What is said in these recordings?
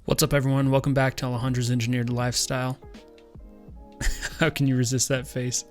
What's up, everyone? Welcome back to Alejandra's Engineered Lifestyle. How can you resist that face?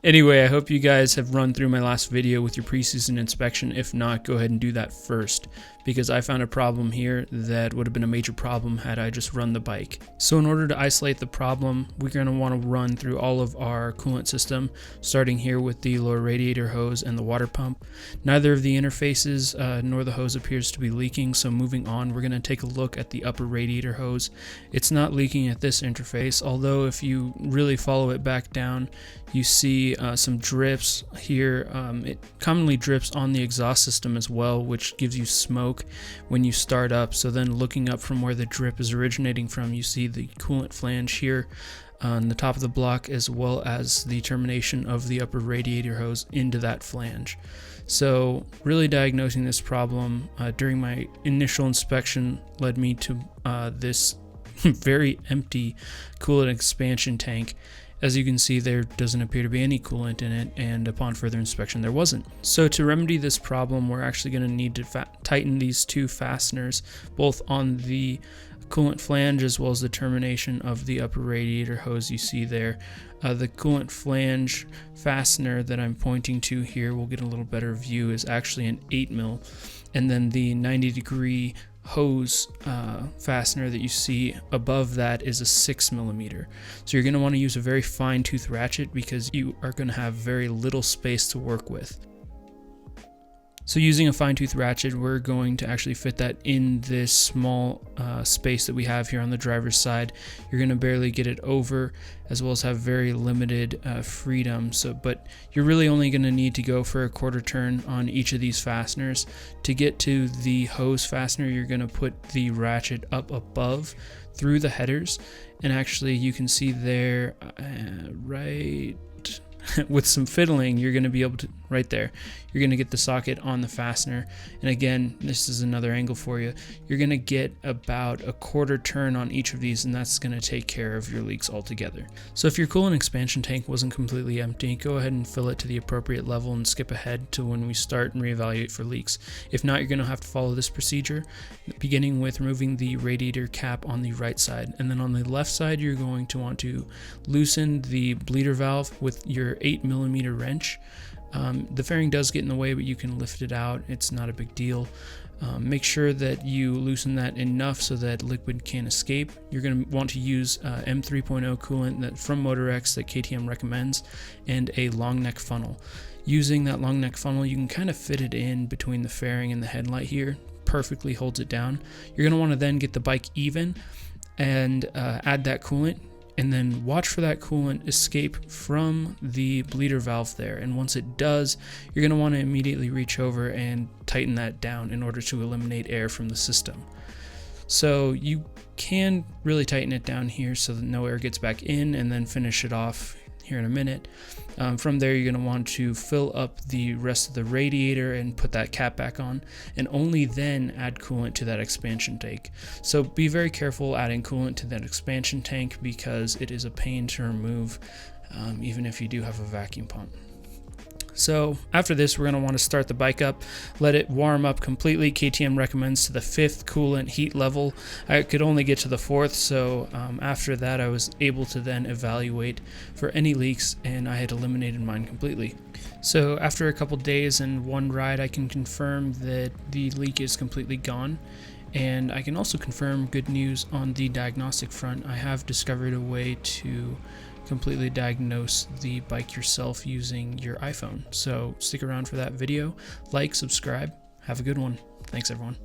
Anyway, I hope you guys have run through my last video with your preseason inspection. If not, go ahead and do that first, because I found a problem here that would have been a major problem had I just run the bike. So in order to isolate the problem, we're going to want to run through all of our coolant system, starting here with the lower radiator hose and the water pump. Neither of the interfaces nor the hose appears to be leaking, so moving on, we're going to take a look at the upper radiator hose. It's not leaking at this interface, although if you really follow it back down, you see some drips here. It commonly drips on the exhaust system as well, which gives you smoke when you start up. So then looking up from where the drip is originating from, you see the coolant flange here on the top of the block, as well as the termination of the upper radiator hose into that flange. So really diagnosing this problem during my initial inspection led me to this very empty coolant expansion tank. As you can see, there doesn't appear to be any coolant in it, and upon further inspection there wasn't. So to remedy this problem, we're actually going to need to tighten these two fasteners, both on the coolant flange as well as the termination of the upper radiator hose you see there. The coolant flange fastener that I'm pointing to here, we'll get a little better view, is actually an 8mm, and then the 90-degree hose fastener that you see above that is a 6mm. So you're going to want to use a very fine tooth ratchet because you are going to have very little space to work with. So using a fine tooth ratchet, we're going to actually fit that in this small space that we have here on the driver's side. You're going to barely get it over, as well as have very limited freedom. But you're really only going to need to go for a quarter turn on each of these fasteners. To get to the hose fastener, you're going to put the ratchet up above through the headers, and actually you can see there right with some fiddling, you're going to be able to, right there, you're going to get the socket on the fastener. And again, this is another angle for you. You're going to get about a quarter turn on each of these, and that's going to take care of your leaks altogether. So if your coolant expansion tank wasn't completely empty, go ahead and fill it to the appropriate level and skip ahead to when we start and reevaluate for leaks. If not, you're going to have to follow this procedure, beginning with removing the radiator cap on the right side. And then on the left side, you're going to want to loosen the bleeder valve with your 8mm wrench. The fairing does get in the way, but you can lift it out. It's not a big deal. Make sure that you loosen that enough so that liquid can escape. You're going to want to use M3.0 coolant from Motorex that KTM recommends, and a long neck funnel. Using that long neck funnel, you can kind of fit it in between the fairing and the headlight here. Perfectly holds it down. You're going to want to then get the bike even and add that coolant, and then watch for that coolant escape from the bleeder valve there. And once it does, you're going to want to immediately reach over and tighten that down in order to eliminate air from the system. So you can really tighten it down here so that no air gets back in, and then finish it off here in a minute. From there, you're going to want to fill up the rest of the radiator and put that cap back on, and only then add coolant to that expansion tank. So be very careful adding coolant to that expansion tank, because it is a pain to remove, even if you do have a vacuum pump. So after this, we're going to want to start the bike up, let it warm up completely. KTM recommends to the 5th coolant heat level. I could only get to the 4th, so after that I was able to then evaluate for any leaks, and I had eliminated mine completely. So after a couple days and one ride, I can confirm that the leak is completely gone. And I can also confirm good news on the diagnostic front. I have discovered a way to completely diagnose the bike yourself using your iPhone. So stick around for that video. Like, subscribe. Have a good one. Thanks, everyone.